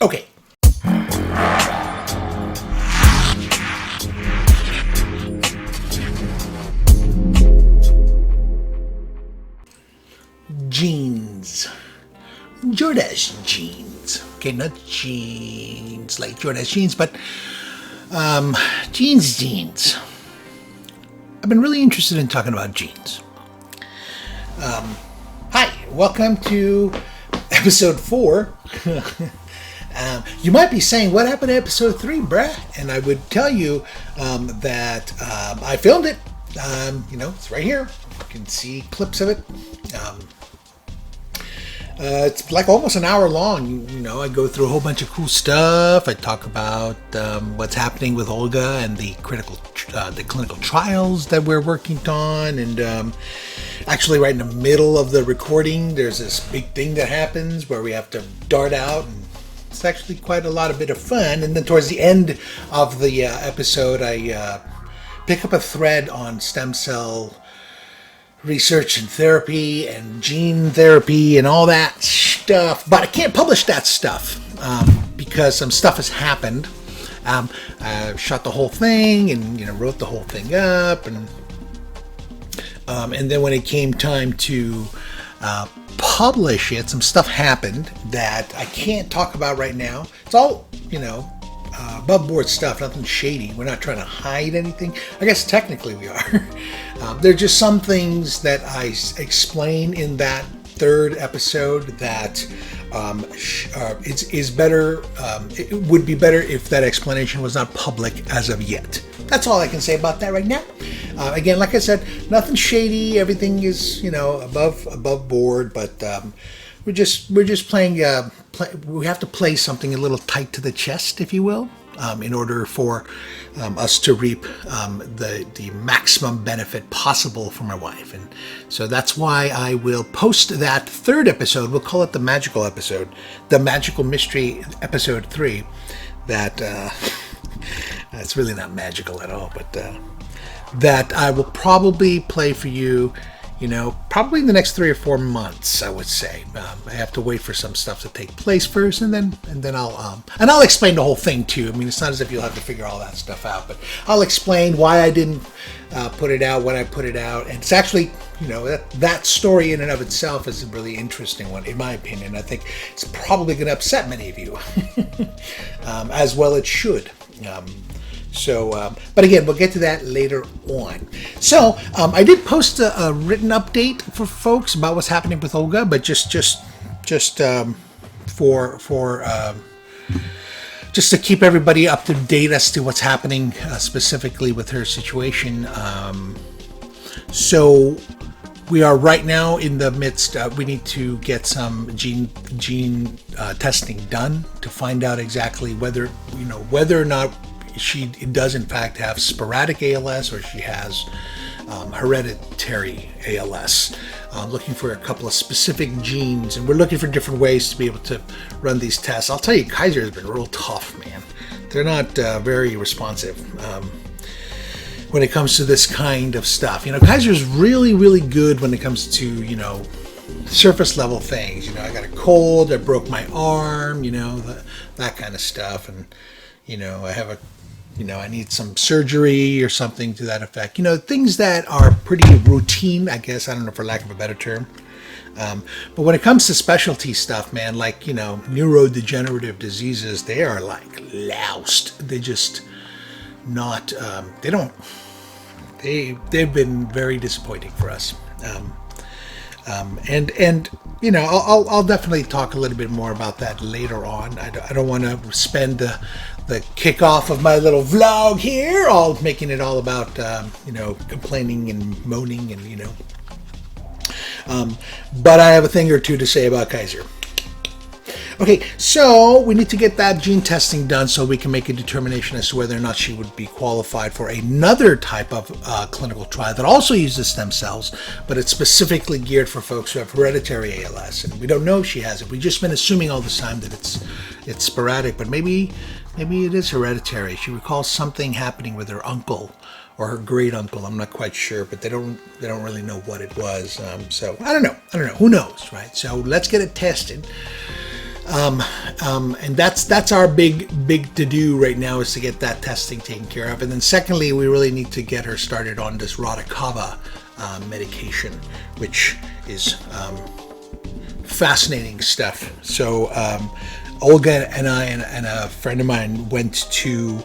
Okay. Genes. Jordache genes. Okay, not jeans like Jordache jeans, but genes. I've been really interested in talking about genes. Hi, welcome to episode 4. You might be saying, what happened to episode 3, bruh? And I would tell you that I filmed it. It's right here. You can see clips of it. It's like almost an hour long. I go through a whole bunch of cool stuff. I talk about what's happening with Olga and the clinical trials that we're working on. And actually, right in the middle of the recording, there's this big thing that happens where we have to dart out. And it's actually quite a bit of fun. And then towards the end of the episode, I pick up a thread on stem cell research and therapy and gene therapy and all that stuff, but I can't publish that stuff because some stuff has happened. I shot the whole thing and wrote the whole thing up, and then when it came time to publish it, some stuff happened that I can't talk about right now. It's all above board stuff, nothing shady. We're not trying to hide anything. I guess technically we are. There are just some things that I explain in that third episode that is better. It would be better if that explanation was not public as of yet. That's all I can say about that right now. Again, like I said, nothing shady. Everything is above board, but we're just playing. We have to play something a little tight to the chest, if you will, in order for us to reap the maximum benefit possible for my wife. And so that's why I will post that third episode. We'll call it the magical episode, the magical mystery episode 3. That it's really not magical at all, but that I will probably play for you. Probably in the next 3 or 4 months, I would say. I have to wait for some stuff to take place first, and then I'll explain the whole thing too. I mean, it's not as if you'll have to figure all that stuff out, but I'll explain why I didn't put it out, when I put it out, and it's actually, that story in and of itself is a really interesting one, in my opinion. I think it's probably going to upset many of you, as well it should. But again, we'll get to that later on. So, I did post a written update for folks about what's happening with Olga, but just to keep everybody up to date as to what's happening specifically with her situation. So we are right now in the midst. We need to get some gene testing done to find out exactly whether or not she does in fact have sporadic ALS or she has hereditary ALS. Looking for a couple of specific genes, and we're looking for different ways to be able to run these tests. I'll tell you, Kaiser has been real tough, man. They're not very responsive when it comes to this kind of stuff. Kaiser's really, really good when it comes to, surface level things. I got a cold, I broke my arm, that kind of stuff. And, I have I need some surgery or something to that effect. Things that are pretty routine, I guess. I don't know, for lack of a better term. But when it comes to specialty stuff, man, like, neurodegenerative diseases, they are like loused. They just not, they've been very disappointing for us. I'll definitely talk a little bit more about that later on. I don't want to spend the kickoff of my little vlog here, all making it all about complaining and moaning and but I have a thing or two to say about Kaiser. Okay, so we need to get that gene testing done so we can make a determination as to whether or not she would be qualified for another type of clinical trial that also uses stem cells, but it's specifically geared for folks who have hereditary ALS. And we don't know if she has it. We've just been assuming all this time that it's sporadic, but maybe it is hereditary. She recalls something happening with her uncle or her great uncle. I'm not quite sure, but they don't really know what it was. So I don't know. Who knows, right? So let's get it tested. And that's our big to do right now, is to get that testing taken care of. And then secondly, we really need to get her started on this Radicava medication, which is fascinating stuff. So Olga and I and a friend of mine went to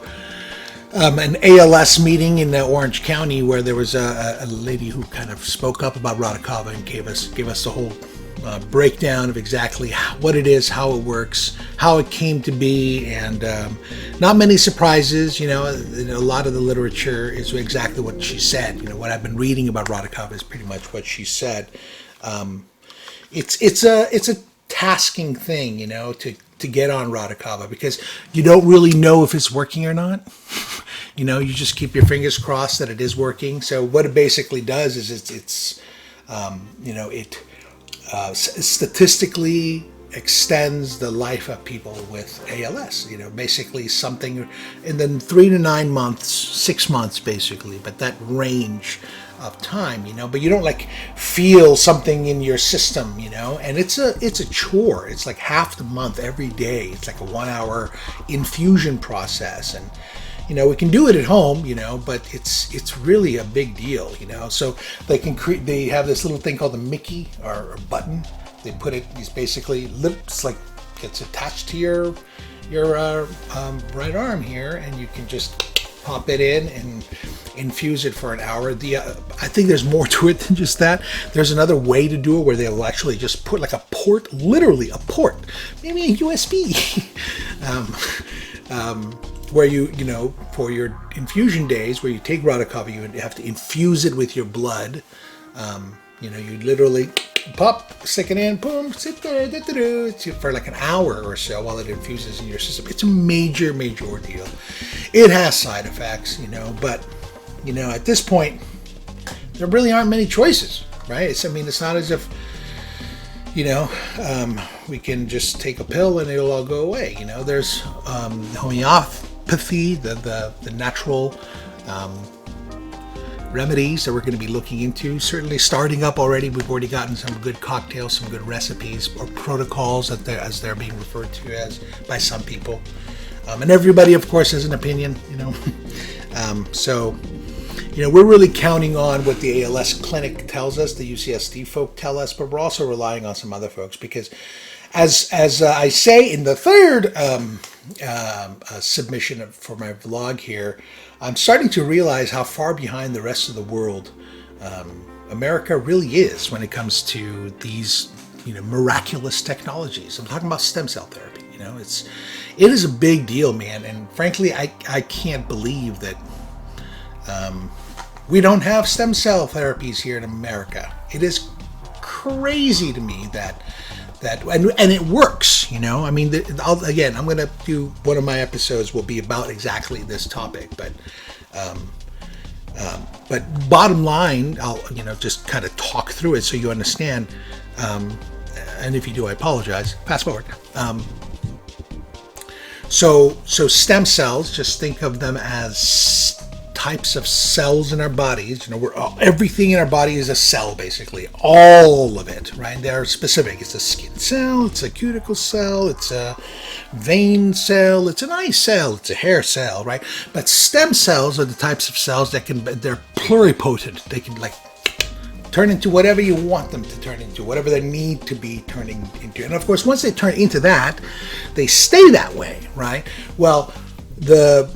an ALS meeting in Orange County, where there was a lady who kind of spoke up about Radicava and gave us the whole breakdown of exactly what it is, how it works, how it came to be, and not many surprises. A lot of the literature is exactly what she said. What I've been reading about Radicava is pretty much what she said. It's a tasking thing, to get on Radicava, because you don't really know if it's working or not. You just keep your fingers crossed that it is working. So what it basically does is it statistically extends the life of people with ALS. Basically something in the 3 to 9 months, 6 months basically, but that range of time, but you don't feel something in your system, and it's a chore. It's like half the month every day. It's like a 1 hour infusion process, and we can do it at home, but it's really a big deal, So they have this little thing called the Mickey or button. They put it, these basically lips, gets attached to your right arm here, and you can just pop it in and infuse it for an hour. I think there's more to it than just that. There's another way to do it, where they'll actually just put a port, literally a port, maybe a USB, where you for your infusion days, where you take Radicava, you have to infuse it with your blood. You literally pop, stick it in, boom, sit there, for an hour or so while it infuses in your system. It's a major ordeal. It has side effects, but at this point, there really aren't many choices, right? It's not as if, we can just take a pill and it'll all go away. There's homeopathy, the natural remedies that we're going to be looking into, certainly starting up already. We've already gotten some good cocktails, some good recipes or protocols, as they're being referred to as by some people. And everybody, of course, has an opinion, So, we're really counting on what the ALS clinic tells us, the UCSD folk tell us, but we're also relying on some other folks, because as I say in the third submission for my vlog here, I'm starting to realize how far behind the rest of the world America really is when it comes to these miraculous technologies. I'm talking about stem cell therapy. It is a big deal, man. And frankly, I can't believe that we don't have stem cell therapies here in America. It is crazy to me that and it works. Again, I'm going to do one of my episodes will be about exactly this topic, but bottom line, I'll just kind of talk through it so you understand. And if you do, I apologize. Fast forward. So stem cells, just think of them as types of cells in our bodies. Everything in our body is a cell, basically. All of it, right? They're specific. It's a skin cell, it's a cuticle cell, it's a vein cell, it's an eye cell, it's a hair cell, right? But stem cells are the types of cells they're pluripotent. They can turn into whatever you want them to turn into, whatever they need to be turning into. And of course, once they turn into that, they stay that way, right? Well, the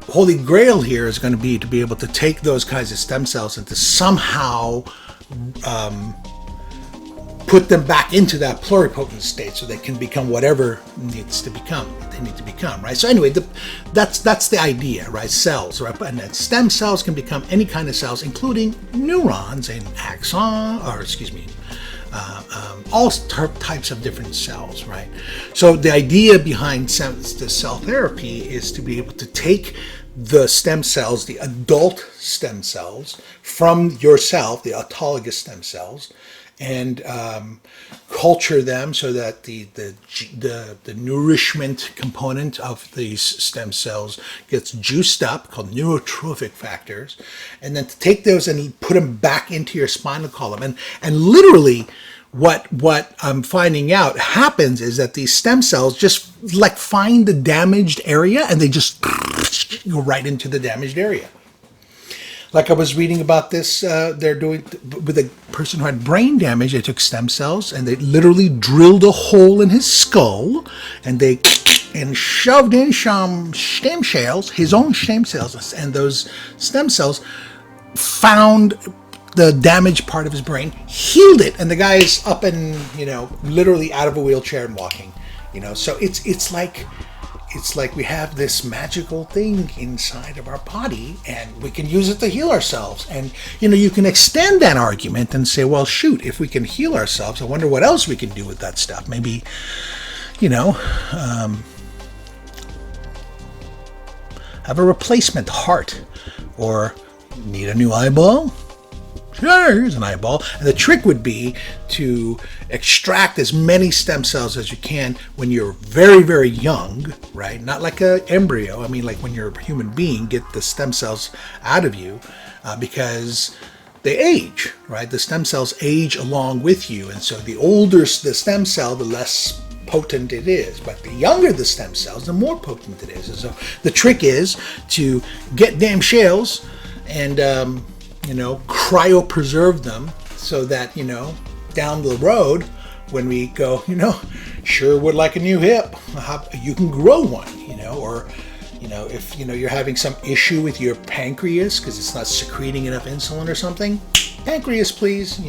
holy grail here is going to be able to take those kinds of stem cells and to somehow put them back into that pluripotent state, so they can become whatever they need to become, right? So anyway, that's the idea, right? Cells, right? And that stem cells can become any kind of cells, including neurons and all types of different cells, right? So the idea behind the cell therapy is to be able to take the stem cells, the adult stem cells from yourself, the autologous stem cells, and culture them so that the nourishment component of these stem cells gets juiced up, called neurotrophic factors, and then to take those and put them back into your spinal column. And literally, what I'm finding out happens is that these stem cells just like find the damaged area and they just go right into the damaged area. Like I was reading about this, they're doing with a person who had brain damage. They took stem cells and they literally drilled a hole in his skull, and they shoved in some stem cells, his own stem cells, and those stem cells found the damaged part of his brain, healed it, and the guy is up and literally out of a wheelchair and walking. So it's like we have this magical thing inside of our body, and we can use it to heal ourselves. And you can extend that argument and say, well, shoot, if we can heal ourselves, I wonder what else we can do with that stuff. Maybe have a replacement heart, or need a new eyeball. Sure, here's an eyeball. And the trick would be to extract as many stem cells as you can when you're very, very young, right? Not like an embryo. I mean, like when you're a human being, get the stem cells out of you because they age, right? The stem cells age along with you. And so the older the stem cell, the less potent it is. But the younger the stem cells, the more potent it is. And so the trick is to get damn shells and cryopreserve them so that, down the road, when we go, sure would like a new hip, you can grow one, or, if, you're having some issue with your pancreas because it's not secreting enough insulin or something, pancreas, please,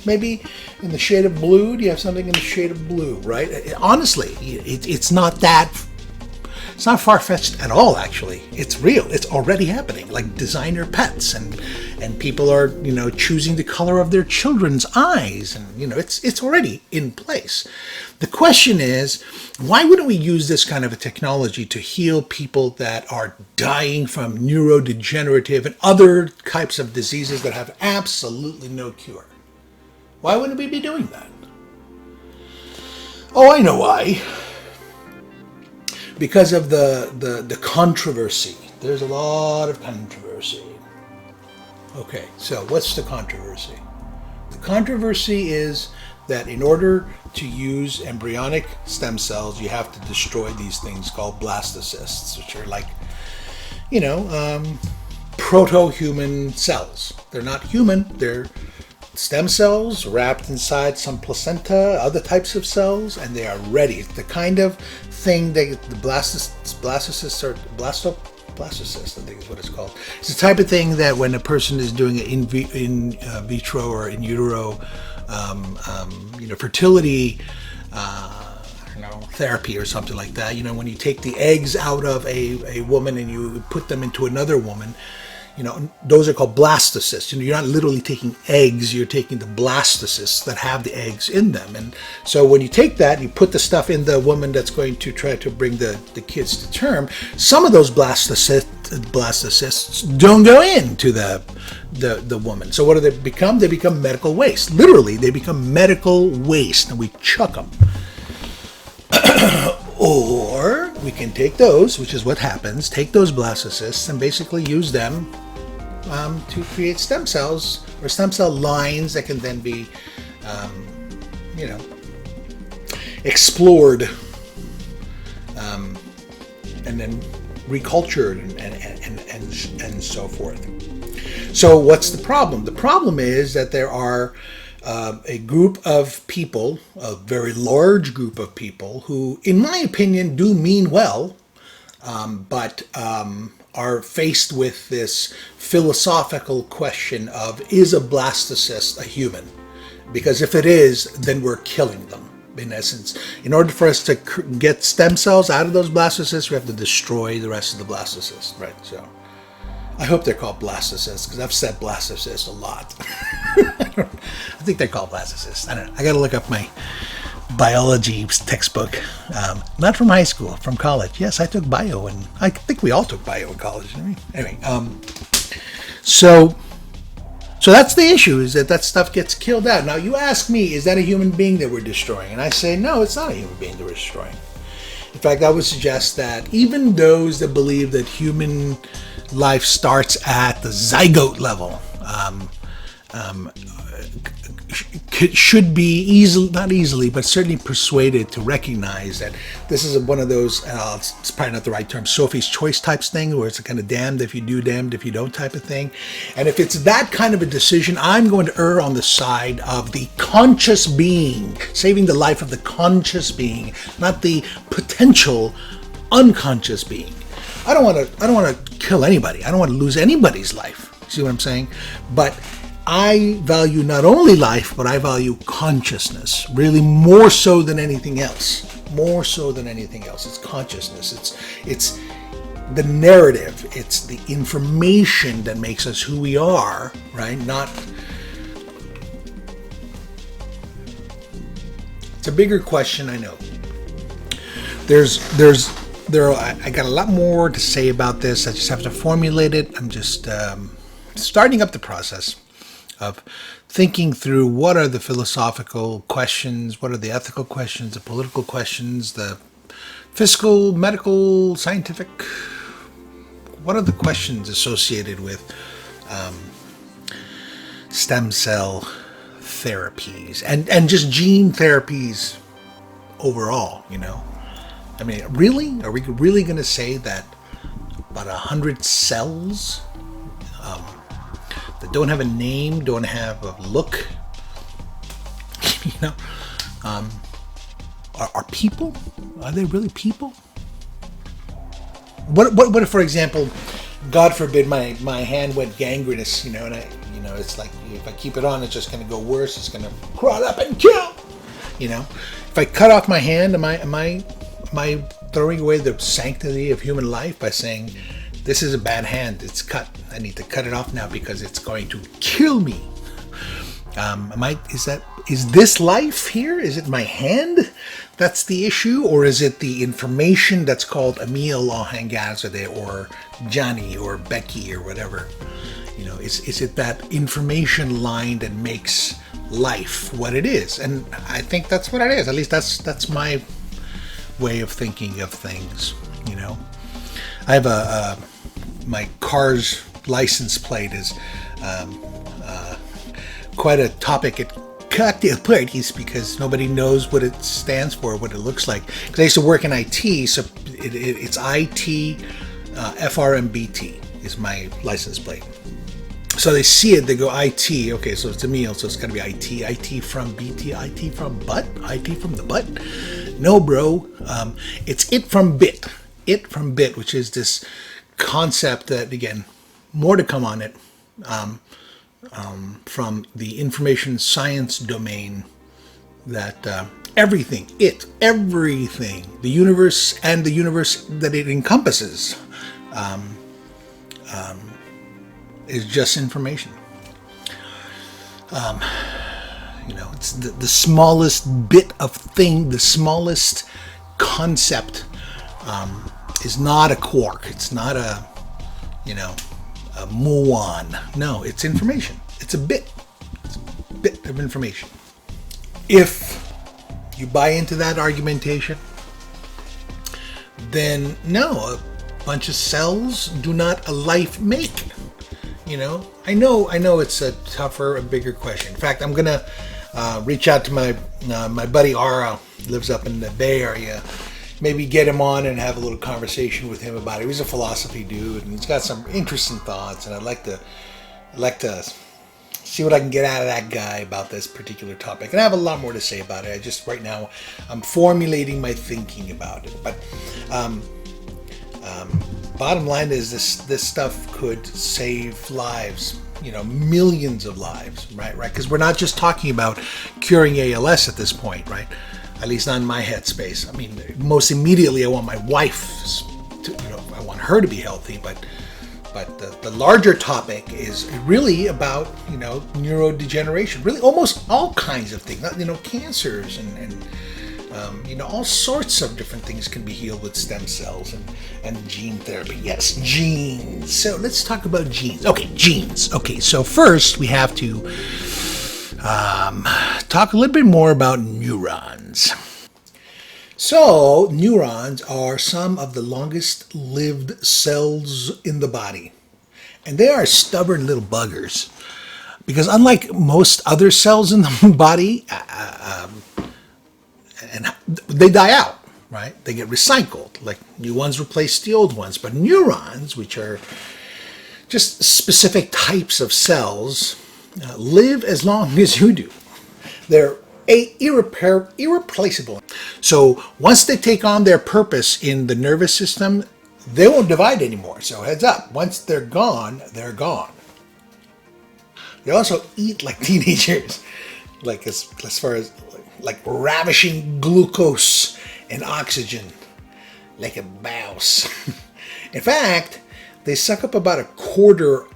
maybe in the shade of blue. Do you have something in the shade of blue, right? Honestly, it's not that. It's not far-fetched at all, actually. It's real. It's already happening, like designer pets, and people are, choosing the color of their children's eyes, and, it's already in place. The question is, why wouldn't we use this kind of a technology to heal people that are dying from neurodegenerative and other types of diseases that have absolutely no cure? Why wouldn't we be doing that? Oh, I know why. Because of the controversy. There's a lot of controversy. Okay, so what's the controversy? The controversy is that in order to use embryonic stem cells, you have to destroy these things called blastocysts, which are like, proto-human cells. They're not human, they're stem cells wrapped inside some placenta, other types of cells, and they are ready. It's the kind of thing that the blastocysts or blastocyst, I think is what it's called. It's the type of thing that when a person is doing it in vitro or in utero, fertility, therapy or something like that. When you take the eggs out of a woman and you put them into another woman, those are called blastocysts. You're not literally taking eggs, you're taking the blastocysts that have the eggs in them. And so when you take that, you put the stuff in the woman that's going to try to bring the kids to term, some of those blastocysts don't go into the woman. So what do they become? They become medical waste. Literally, they become medical waste, and we chuck them. Or we can take those, which is what happens, take those blastocysts and basically use them to create stem cells or stem cell lines that can then be, explored and then recultured and so forth. So what's the problem? The problem is that there are a group of people, a very large group of people who, in my opinion, do mean well, but are faced with this philosophical question of, is a blastocyst a human? Because if it is, then we're killing them. In essence, in order for us to get stem cells out of those blastocysts, we have to destroy the rest of the blastocysts, right? So I hope they're called blastocysts, because I've said blastocyst a lot. I think they're called blastocysts. I don't know. I got to look up my biology textbook. Not from high school, from college. Yes, I took bio, and I think we all took bio in college. Anyway, so that's the issue, is that stuff gets killed out. Now, you ask me, is that a human being that we're destroying? And I say, no, it's not a human being that we're destroying. In fact, I would suggest that even those that believe that human life starts at the zygote level, should be easily, not easily, but certainly persuaded to recognize that this is one of those, it's probably not the right term, Sophie's choice types thing, where it's a kind of damned if you do, damned if you don't type of thing. And if it's that kind of a decision, I'm going to err on the side of the conscious being, saving the life of the conscious being, not the potential unconscious being. I don't want to kill anybody. I don't want to lose anybody's life. See what I'm saying? But I value not only life, but I value consciousness, really more so than anything else. More so than anything else. It's consciousness. It's the narrative. It's the information that makes us who we are, right? It's a bigger question, I know. I got a lot more to say about this. I just have to formulate it. I'm just starting up the process of thinking through what are the philosophical questions, what are the ethical questions, the political questions, the physical, medical, scientific. What are the questions associated with stem cell therapies and just gene therapies overall, you know? I mean, really? Are we really going to say that about 100 cells that don't have a name, don't have a look, you know, are people? Are they really people? What if, for example, God forbid, my hand went gangrenous, you know, and it's like if I keep it on, it's just going to go worse. It's going to crawl up and kill, you know. If I cut off my hand, am I throwing away the sanctity of human life by saying, this is a bad hand, it's cut, I need to cut it off now because it's going to kill me? Is this life here? Is it my hand that's the issue? Or is it the information that's called Emil Ohangazade or Johnny or Becky or whatever? You know, is it that information line that makes life what it is? And I think that's what it is. At least that's my way of thinking of things, you know. I have my car's license plate is quite a topic at cocktail parties because nobody knows what it stands for, what it looks like. Because I used to work in IT, so it's IT, FRMBT is my license plate. So they see it, they go IT, okay, so it's a meal, so it's got to be IT from BT, IT from butt, IT from the butt. No, bro, it's it from bit, which is this concept that, again, more to come on it, from the information science domain, that everything, the universe and the universe that it encompasses, is just information. You know, it's the smallest bit of thing, the smallest concept is not a quark. It's not a muon. No, it's information. It's a bit. It's a bit of information. If you buy into that argumentation, then no, a bunch of cells do not a life make. You know, I know it's a bigger question. In fact, I'm gonna reach out to my buddy Ara, lives up in the Bay Area. Maybe get him on and have a little conversation with him about it. He's a philosophy dude, and he's got some interesting thoughts. And I'd like to see what I can get out of that guy about this particular topic. And I have a lot more to say about it. I just right now I'm formulating my thinking about it. But bottom line is this stuff could save lives, you know, millions of lives, right? Because we're not just talking about curing ALS at this point, right? At least not in my headspace. I mean, most immediately I want my wife to, you know, I want her to be healthy, but the larger topic is really about, you know, neurodegeneration, really almost all kinds of things, you know, cancers and you know, all sorts of different things can be healed with stem cells and gene therapy. Yes, genes. So let's talk about genes. Okay, genes. Okay, so first we have to talk a little bit more about neurons. So neurons are some of the longest lived cells in the body. And they are stubborn little buggers Because unlike most other cells in the body, and they die out, right? They get recycled, like new ones replace the old ones. But neurons, which are just specific types of cells, live as long as you do. They're irreplaceable. So once they take on their purpose in the nervous system, they won't divide anymore. So heads up, once they're gone, they're gone. They also eat like teenagers, like as far as like ravishing glucose and oxygen, like a mouse. In fact, they suck up about a quarter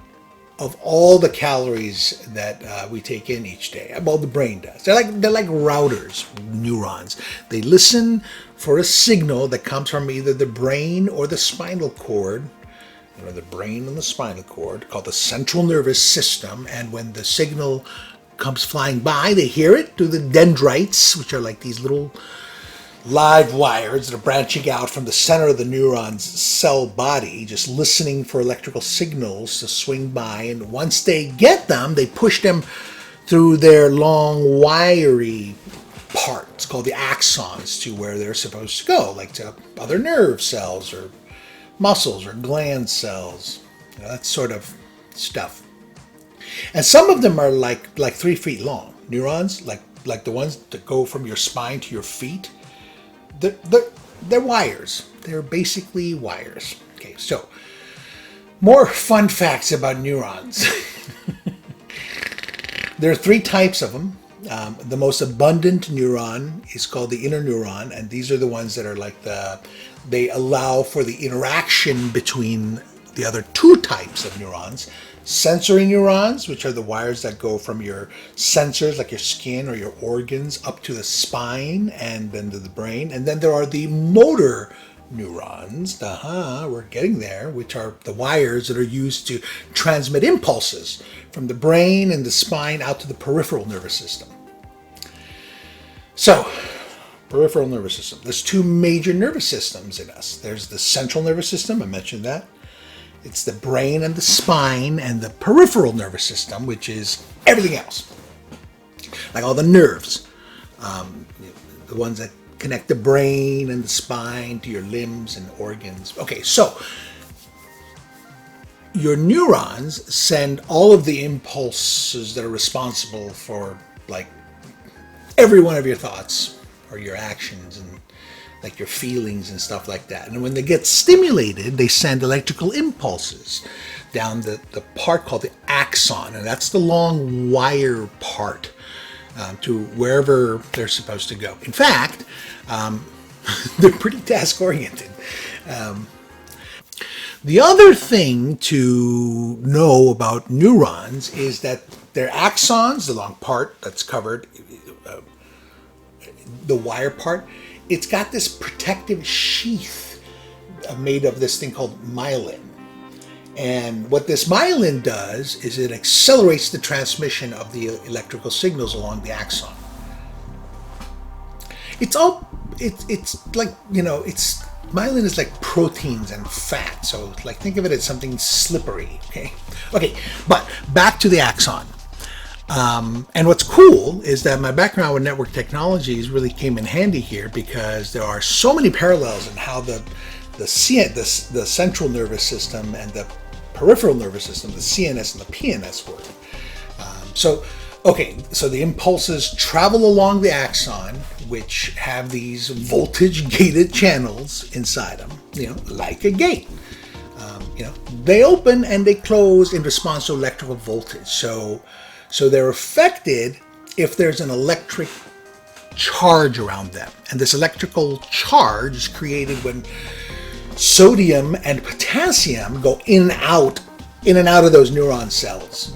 of all the calories that we take in each day. Well, the brain does. They're like routers, neurons. They listen for a signal that comes from either the brain or the spinal cord. The brain and the spinal cord, called the central nervous system. And when the signal comes flying by, they hear it through the dendrites, which are like these little live wires that are branching out from the center of the neuron's cell body, just listening for electrical signals to swing by. And once they get them, they push them through their long wiry parts called the axons to where they're supposed to go, like to other nerve cells or muscles or gland cells, that sort of stuff. And some of them are like 3 feet long. Neurons, like the ones that go from your spine to your feet, they're wires. They're basically wires. Okay, so more fun facts about neurons. There are 3 types of them. The most abundant neuron is called the inner neuron, and these are the ones that are like they allow for the interaction between the other 2 types of neurons. Sensory neurons, which are the wires that go from your sensors, like your skin or your organs, up to the spine and then to the brain. And then there are the motor neurons, we're getting there, which are the wires that are used to transmit impulses from the brain and the spine out to the peripheral nervous system. So, peripheral nervous system. There's 2 major nervous systems in us. There's the central nervous system, I mentioned that. It's the brain and the spine, and the peripheral nervous system, which is everything else. Like all the nerves, the ones that connect the brain and the spine to your limbs and organs. Okay, so your neurons send all of the impulses that are responsible for like every one of your thoughts or your actions and like your feelings and stuff like that. And when they get stimulated, they send electrical impulses down the part called the axon, and that's the long wire part to wherever they're supposed to go. In fact, they're pretty task-oriented. The other thing to know about neurons is that their axons, the long part that's covered, the wire part, it's got this protective sheath made of this thing called myelin. And what this myelin does is it accelerates the transmission of the electrical signals along the axon. It's like, it's myelin is like proteins and fat. So like think of it as something slippery, okay? Okay, but back to the axon. And what's cool is that my background with network technologies really came in handy here because there are so many parallels in how the central nervous system and the peripheral nervous system, the CNS and the PNS work. So the impulses travel along the axon, which have these voltage-gated channels inside them, like a gate. They open and they close in response to electrical voltage. So they're affected if there's an electric charge around them. And this electrical charge is created when sodium and potassium go in and out of those neuron cells,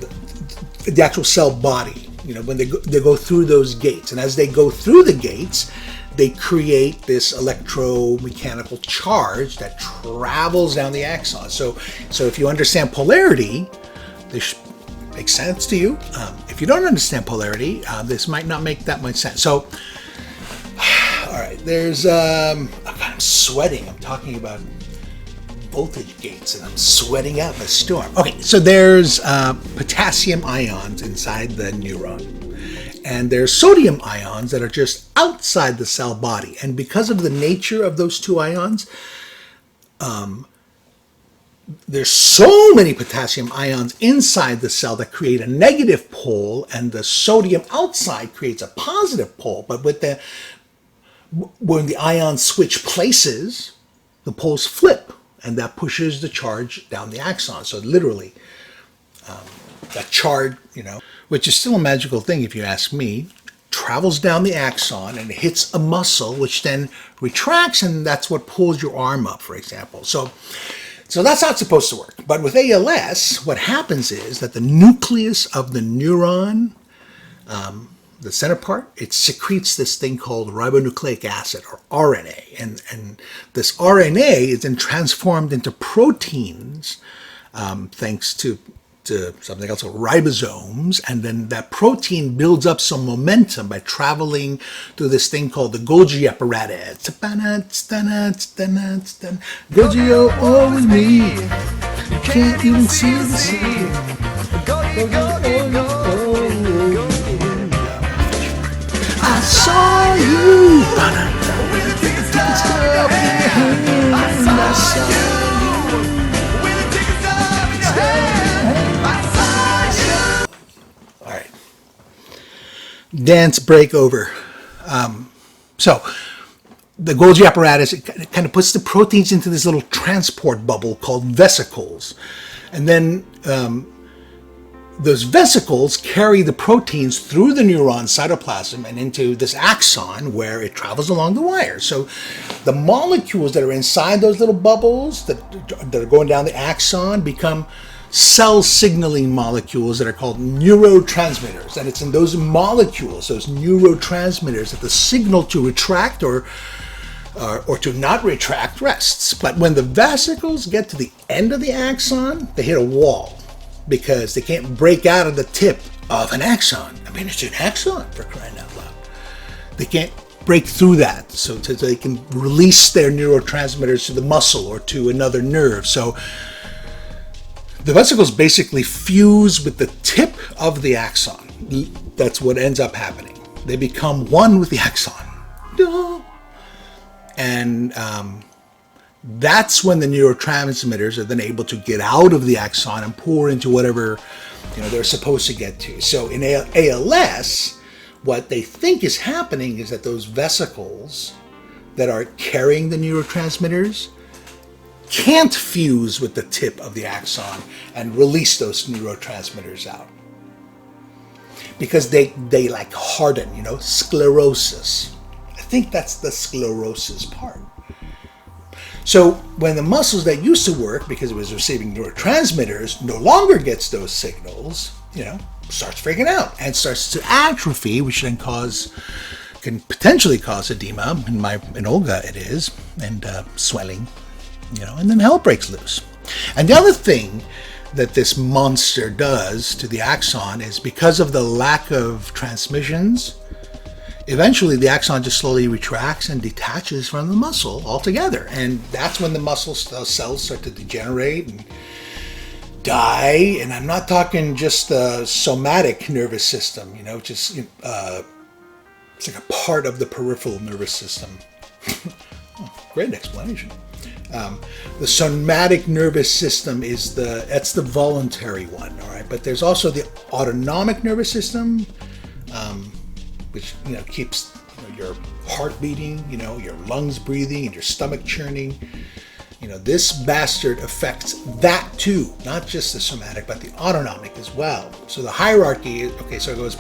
the actual cell body, when they go through those gates. And as they go through the gates, they create this electromechanical charge that travels down the axon. So if you understand polarity, this makes sense to you. If you don't understand polarity, this might not make that much sense. So, all right, there's, I'm sweating. I'm talking about voltage gates, and I'm sweating out a storm. Okay, so there's potassium ions inside the neuron. And there's sodium ions that are just outside the cell body. And because of the nature of those two ions, there's so many potassium ions inside the cell that create a negative pole, and the sodium outside creates a positive pole. But when the ions switch places, the poles flip, and that pushes the charge down the axon. So literally, that charge, which is still a magical thing if you ask me, travels down the axon and hits a muscle, which then retracts, and that's what pulls your arm up, for example. So that's not supposed to work. But with ALS, what happens is that the nucleus of the neuron, the center part, it secretes this thing called ribonucleic acid, or RNA. And this RNA is then transformed into proteins thanks to something else called ribosomes, and then that protein builds up some momentum by traveling through this thing called the Golgi apparatus. Golgi, always me. You can't even see the sea. I saw you. I saw you. Dance break over. So the Golgi apparatus, it kind of puts the proteins into this little transport bubble called vesicles. And then those vesicles carry the proteins through the neuron cytoplasm and into this axon where it travels along the wire. So the molecules that are inside those little bubbles that are going down the axon become cell signaling molecules that are called neurotransmitters. And it's in those molecules, those neurotransmitters, that the signal to retract or to not retract rests. But when the vesicles get to the end of the axon, they hit a wall because they can't break out of the tip of an axon. I mean, it's an axon, for crying out loud. They can't break through that so they can release their neurotransmitters to the muscle or to another nerve. So the vesicles basically fuse with the tip of the axon. That's what ends up happening. They become one with the axon. And that's when the neurotransmitters are then able to get out of the axon and pour into whatever they're supposed to get to. So in ALS, what they think is happening is that those vesicles that are carrying the neurotransmitters can't fuse with the tip of the axon and release those neurotransmitters out because they like harden, sclerosis. I think that's the sclerosis part. So when the muscles that used to work because it was receiving neurotransmitters no longer gets those signals, starts freaking out and starts to atrophy, which then can potentially cause edema. In Olga it is, and swelling. And then hell breaks loose. And the other thing that this monster does to the axon is because of the lack of transmissions, eventually the axon just slowly retracts and detaches from the muscle altogether. And that's when the muscle cells start to degenerate and die. And I'm not talking just the somatic nervous system, just it's like a part of the peripheral nervous system. Great explanation. The somatic nervous system that's the voluntary one, all right. But there's also the autonomic nervous system, which keeps your heart beating, your lungs breathing, and your stomach churning. This bastard affects that too, not just the somatic, but the autonomic as well. So the hierarchy is, so it goes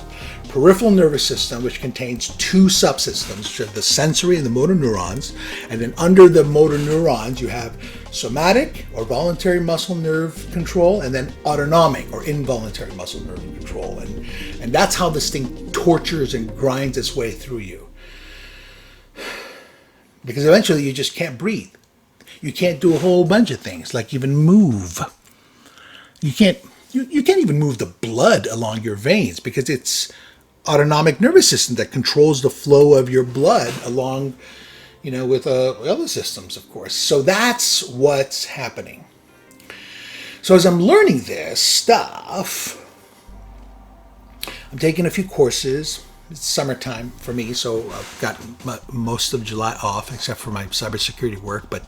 peripheral nervous system, which contains two subsystems, the sensory and the motor neurons. And then under the motor neurons, you have somatic or voluntary muscle nerve control, and then autonomic or involuntary muscle nerve control. And that's how this thing tortures and grinds its way through you. Because eventually you just can't breathe. You can't do a whole bunch of things, like even move. You can't even move the blood along your veins because it's autonomic nervous system that controls the flow of your blood along with other systems, of course. So that's what's happening. So as I'm learning this stuff, I'm taking a few courses. It's summertime for me, so I've got most of July off, except for my cybersecurity work, but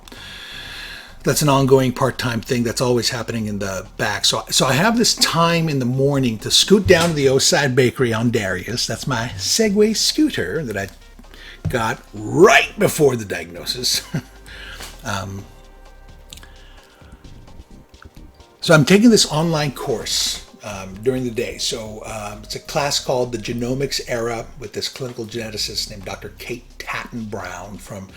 that's an ongoing part-time thing that's always happening in the back. So I have this time in the morning to scoot down to the Oside Bakery on Darius. That's my Segway scooter that I got right before the diagnosis. So I'm taking this online course during the day. So it's a class called The Genomics Era with this clinical geneticist named Dr. Kate Tatton Brown from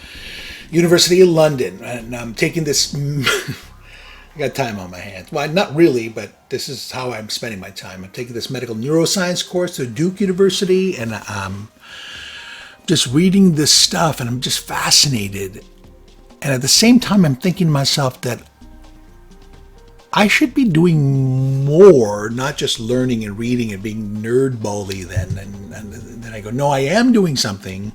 University of London. And I'm taking this, I got time on my hands. Well, not really, but this is how I'm spending my time. I'm taking this medical neuroscience course through Duke University, and I'm just reading this stuff, and I'm just fascinated. And at the same time, I'm thinking to myself that I should be doing more, not just learning and reading and being nerd bally then. And then I go, no, I am doing something,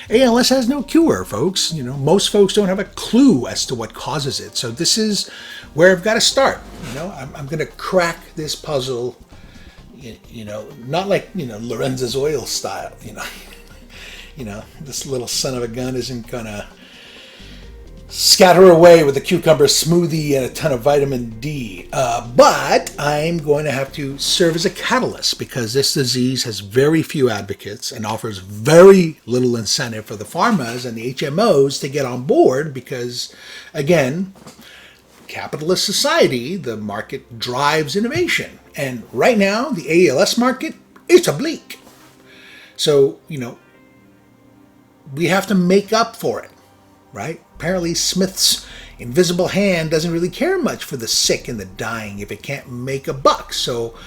ALS has no cure, folks. Most folks don't have a clue as to what causes it. So this is where I've got to start. I'm going to crack this puzzle, not like, Lorenzo's oil style, this little son of a gun isn't going to scatter away with a cucumber smoothie and a ton of vitamin D. But I'm going to have to serve as a catalyst because this disease has very few advocates and offers very little incentive for the pharmas and the HMOs to get on board because, again, capitalist society, the market drives innovation. And right now, the ALS market is bleak. So, we have to make up for it, right? Apparently, Smith's invisible hand doesn't really care much for the sick and the dying if it can't make a buck. So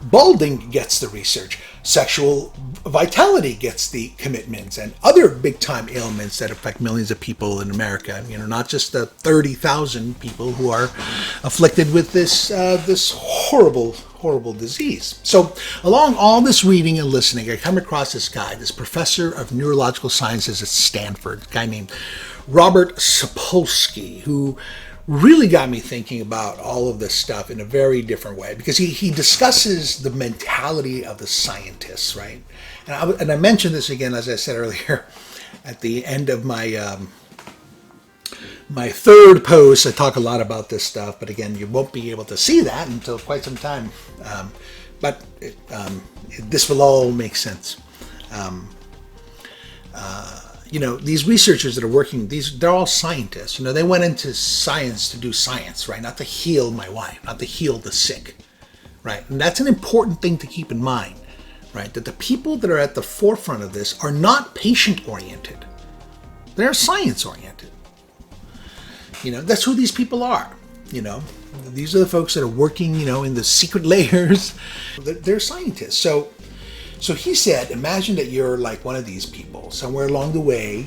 balding gets the research. Sexual vitality gets the commitments and other big-time ailments that affect millions of people in America. Not just the 30,000 people who are afflicted with this horrible disease. So along all this reading and listening, I come across this guy, this professor of neurological sciences at Stanford, a guy named Robert Sapolsky, who really got me thinking about all of this stuff in a very different way because he discusses the mentality of the scientists, right? And I mentioned this again, as I said earlier, at the end of my my third post. I talk a lot about this stuff, but again, you won't be able to see that until quite some time. But this will all make sense. These researchers that are working, they're all scientists. They went into science to do science, right? Not to heal my wife, not to heal the sick, right? And that's an important thing to keep in mind, right? That the people that are at the forefront of this are not patient-oriented. They're science-oriented. That's who these people are, These are the folks that are working, in the secret layers. They're scientists. So he said, imagine that you're like one of these people. Somewhere along the way,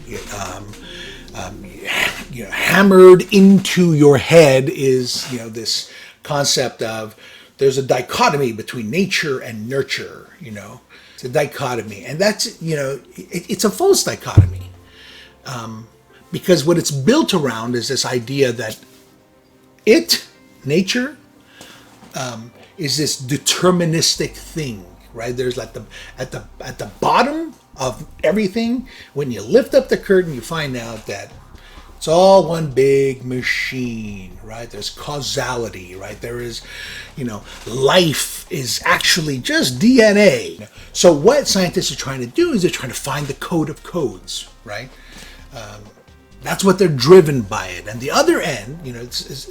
hammered into your head is, this concept of there's a dichotomy between nature and nurture, It's a dichotomy. And that's, it's a false dichotomy. Because what it's built around is this idea that nature, is this deterministic thing. Right, there's at the bottom of everything. When you lift up the curtain, you find out that it's all one big machine. Right, there's causality. Right, there is, life is actually just DNA. So what scientists are trying to do is they're trying to find the code of codes. Right. That's what they're driven by it. And the other end, it's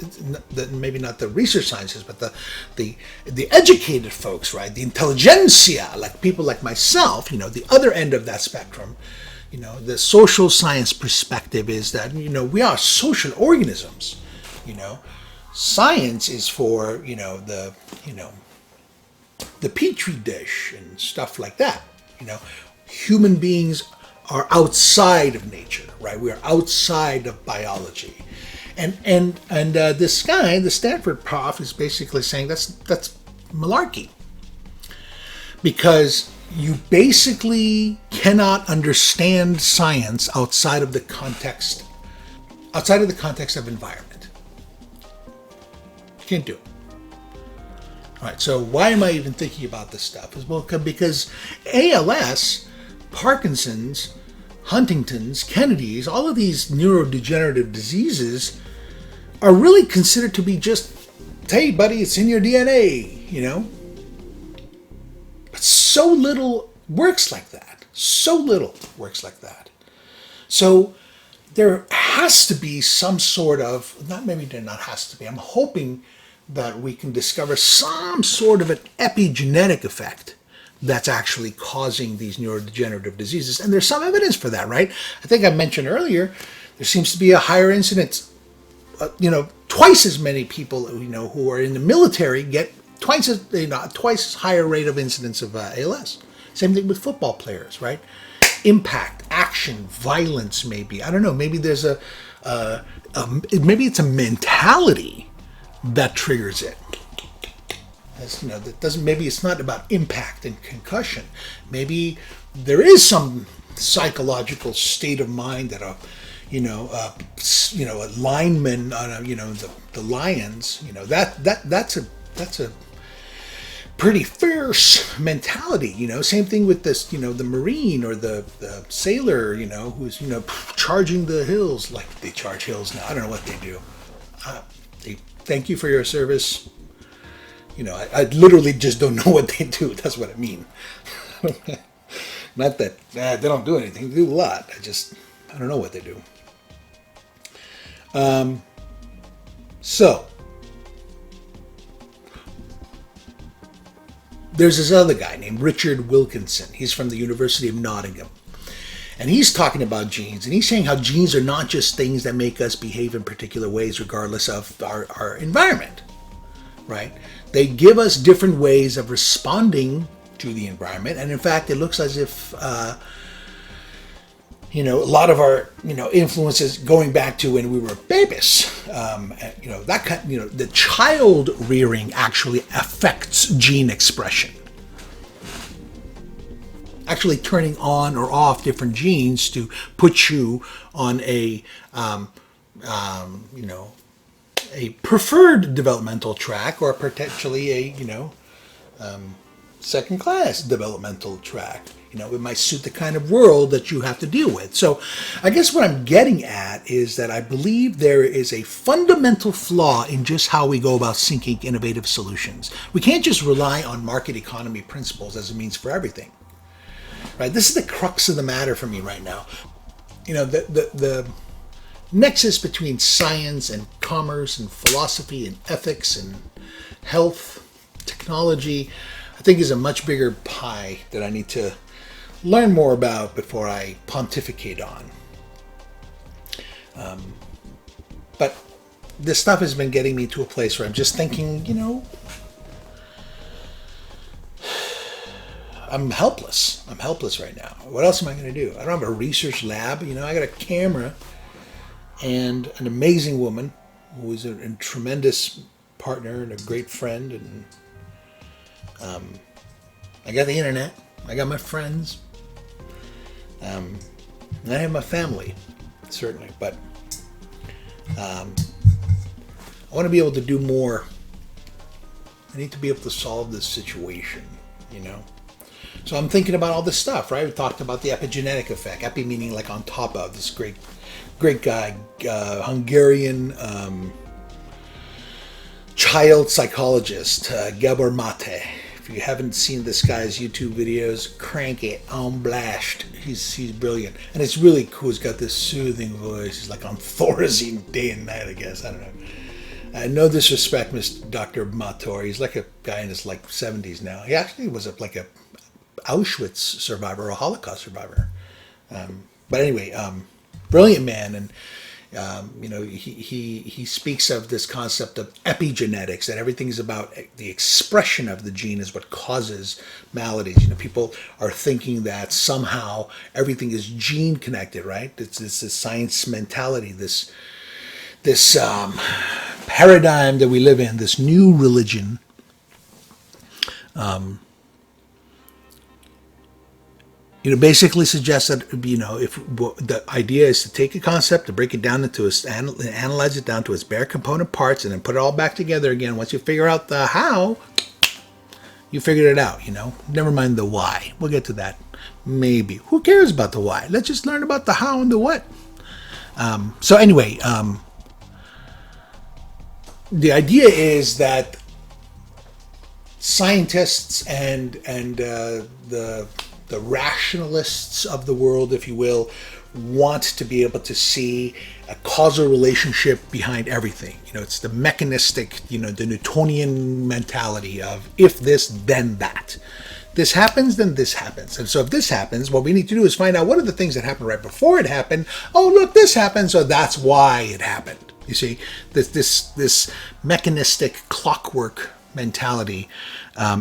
maybe not the research sciences, but the educated folks, right? The intelligentsia, like people like myself, the other end of that spectrum, the social science perspective is that, we are social organisms, Science is for, the petri dish and stuff like that, Human beings are outside of nature, right? We are outside of biology, and this guy, the Stanford prof, is basically saying that's malarkey, because you basically cannot understand science outside of the context of environment. You can't do it. All right, so why am I even thinking about this stuff? Well, because ALS, Parkinson's, Huntington's, Kennedy's, all of these neurodegenerative diseases are really considered to be just, hey, buddy, it's in your DNA, you know? But so little works like that. So little works like that. So there has to be some sort of, I'm hoping that we can discover some sort of an epigenetic effect that's actually causing these neurodegenerative diseases. And there's some evidence for that, right? I think I mentioned earlier, there seems to be a higher incidence, twice as many people, who are in the military get twice as higher rate of incidence of ALS. Same thing with football players, right? Impact, action, violence, maybe. I don't know. Maybe there's maybe it's a mentality that triggers it. That doesn't. Maybe it's not about impact and concussion. Maybe there is some psychological state of mind that a lineman on the Lions. That's a pretty fierce mentality. Same thing with this. The Marine or the sailor. Who's charging the hills like they charge hills now. I don't know what they do. They thank you for your service. I literally just don't know what they do. That's what I mean. Not that they don't do anything. They do a lot. I don't know what they do. So there's this other guy named Richard Wilkinson. He's from the University of Nottingham. And he's talking about genes. And he's saying how genes are not just things that make us behave in particular ways regardless of our environment. Right? They give us different ways of responding to the environment. And in fact, it looks as if, a lot of our, influences going back to when we were babies, the child rearing actually affects gene expression. Actually turning on or off different genes to put you on a preferred developmental track or potentially a second class developmental track. It might suit the kind of world that you have to deal with. So I guess what I'm getting at is that I believe there is a fundamental flaw in just how we go about seeking innovative solutions. We can't just rely on market economy principles as a means for everything. Right? This is the crux of the matter for me right now. The nexus between science and commerce and philosophy and ethics and health, technology, I think is a much bigger pie that I need to learn more about before I pontificate on. But this stuff has been getting me to a place where I'm just thinking, I'm helpless. I'm helpless right now. What else am I going to do? I don't have a research lab. I got a camera and an amazing woman who is a tremendous partner and a great friend. And I got the internet. I got my friends. And I have my family, certainly. But I want to be able to do more. I need to be able to solve this situation, So I'm thinking about all this stuff, right? We talked about the epigenetic effect. Epi meaning like on top of. This great guy, Hungarian child psychologist, Gabor Mate. If you haven't seen this guy's YouTube videos, crank it on blast. He's brilliant. And it's really cool. He's got this soothing voice. He's like on Thorazine day and night, I guess. I don't know. No disrespect, Mr. Dr. Dottore. He's like a guy in his 70s now. He actually was like a Auschwitz survivor, a Holocaust survivor. But anyway, brilliant man. And he speaks of this concept of epigenetics, that everything is about the expression of the gene is what causes maladies. People are thinking that somehow everything is gene connected, right? It's this science mentality, this paradigm that we live in, this new religion. basically suggests that, if the idea is to take a concept, to break it down into analyze it down to its bare component parts, and then put it all back together again. Once you figure out the how, you figured it out, Never mind the why. We'll get to that. Maybe. Who cares about the why? Let's just learn about the how and the what. So anyway, the idea is that scientists and the rationalists of the world, if you will, want to be able to see a causal relationship behind everything. It's the mechanistic, the Newtonian mentality of if this, then that. This happens, then this happens. And so if this happens, what we need to do is find out what are the things that happened right before it happened. Oh, look, this happened, so that's why it happened. You see, this mechanistic clockwork mentality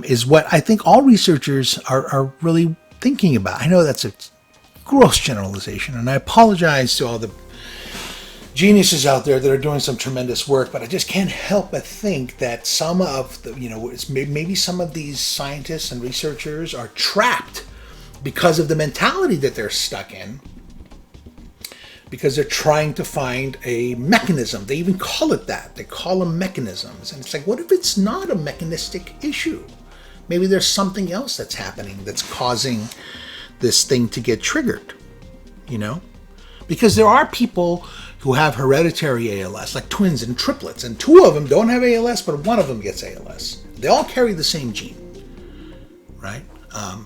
is what I think all researchers are really thinking about. I know that's a gross generalization, and I apologize to all the geniuses out there that are doing some tremendous work, but I just can't help but think that some of the, maybe some of these scientists and researchers are trapped because of the mentality that they're stuck in, because they're trying to find a mechanism. They even call it that. They call them mechanisms. And it's like, what if it's not a mechanistic issue? Maybe there's something else that's happening that's causing this thing to get triggered, Because there are people who have hereditary ALS, like twins and triplets, and two of them don't have ALS, but one of them gets ALS. They all carry the same gene, right?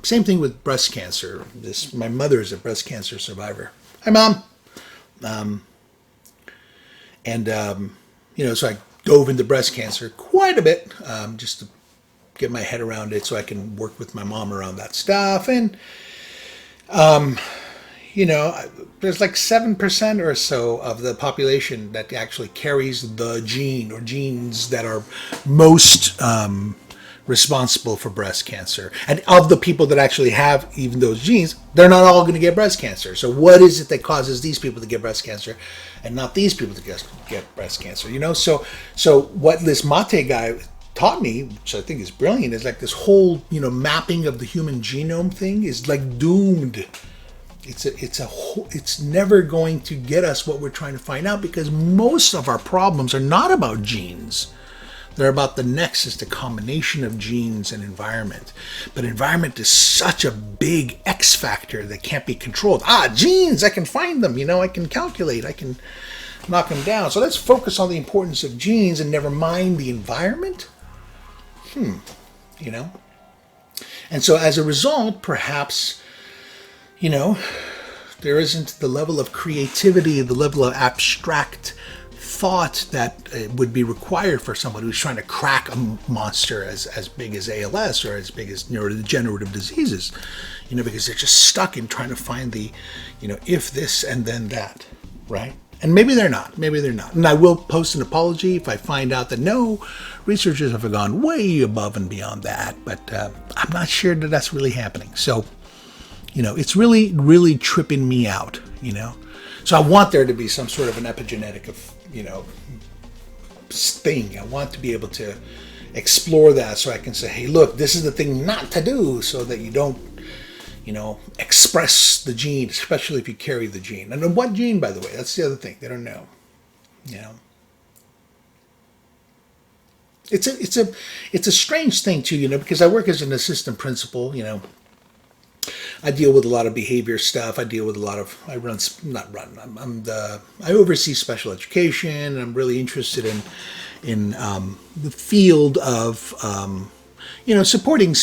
Same thing with breast cancer. My mother is a breast cancer survivor. Hi, Mom. So I dove into breast cancer quite a bit, just to get my head around it so I can work with my mom around that stuff. And, there's like 7% or so of the population that actually carries the gene or genes that are most responsible for breast cancer. And of the people that actually have even those genes, they're not all going to get breast cancer. So what is it that causes these people to get breast cancer and not these people to get breast cancer? So what this Mate guy taught me, which I think is brilliant, is like this whole, mapping of the human genome thing is like doomed. It's never going to get us what we're trying to find out, because most of our problems are not about genes. They're about the nexus, the combination of genes and environment. But environment is such a big X factor that can't be controlled. Genes, I can find them, I can calculate, I can knock them down. So let's focus on the importance of genes and never mind the environment. And so as a result, perhaps, there isn't the level of creativity, the level of abstract thought that would be required for someone who's trying to crack a monster as big as ALS or as big as neurodegenerative diseases, because they're just stuck in trying to find the, if this and then that, right? And maybe they're not. And I will post an apology if I find out that no, researchers have gone way above and beyond that, but I'm not sure that that's really happening. So, it's really, really tripping me out, So I want there to be some sort of an epigenetic of, thing. I want to be able to explore that so I can say, hey, look, this is the thing not to do, so that you don't, express the gene, especially if you carry the gene. And what gene, by the way? That's the other thing. They don't know. It's a strange thing too, because I work as an assistant principal, I deal with a lot of behavior stuff. I deal with a lot of, I oversee special education. I'm really interested in the field of, supporting,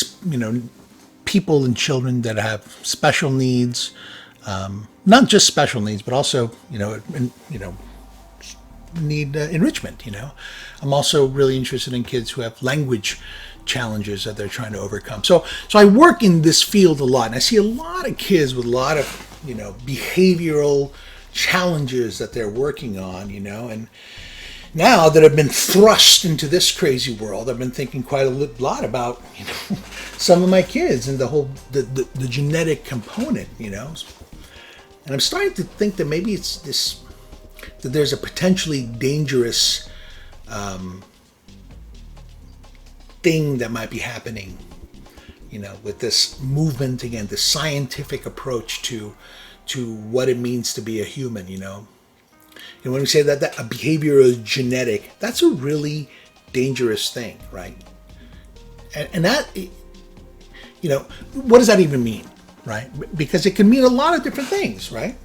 people and children that have special needs, not just special needs, but also, need enrichment, I'm also really interested in kids who have language challenges that they're trying to overcome. So I work in this field a lot, and I see a lot of kids with a lot of, behavioral challenges that they're working on, and now that I've been thrust into this crazy world, I've been thinking quite a lot about, some of my kids and the whole, the genetic component, and I'm starting to think that maybe it's this, that there's a potentially dangerous thing that might be happening, with this movement again, the scientific approach to what it means to be a human. And when we say that a behavior is genetic, that's a really dangerous thing, right? And that, what does that even mean, right? Because it can mean a lot of different things, right?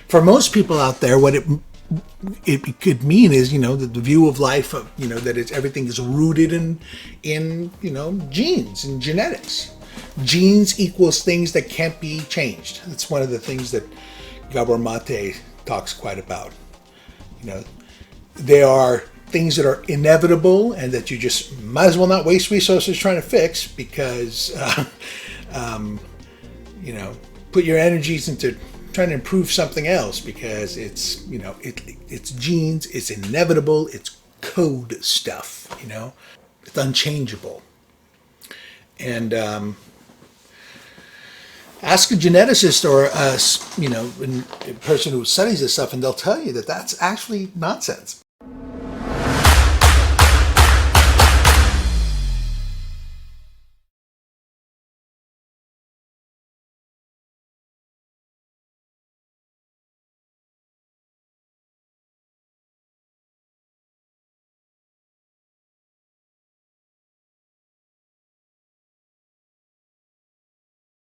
For most people out there, what it could mean is, that the view of life, that everything is rooted in genes and genetics. Genes equals things that can't be changed. That's one of the things that Gabor Mate talks quite about. They are things that are inevitable and that you just might as well not waste resources trying to fix because, put your energies into trying to improve something else because it's, it's genes, it's inevitable, it's code stuff, it's unchangeable. And ask a geneticist or a person who studies this stuff, and they'll tell you that that's actually nonsense.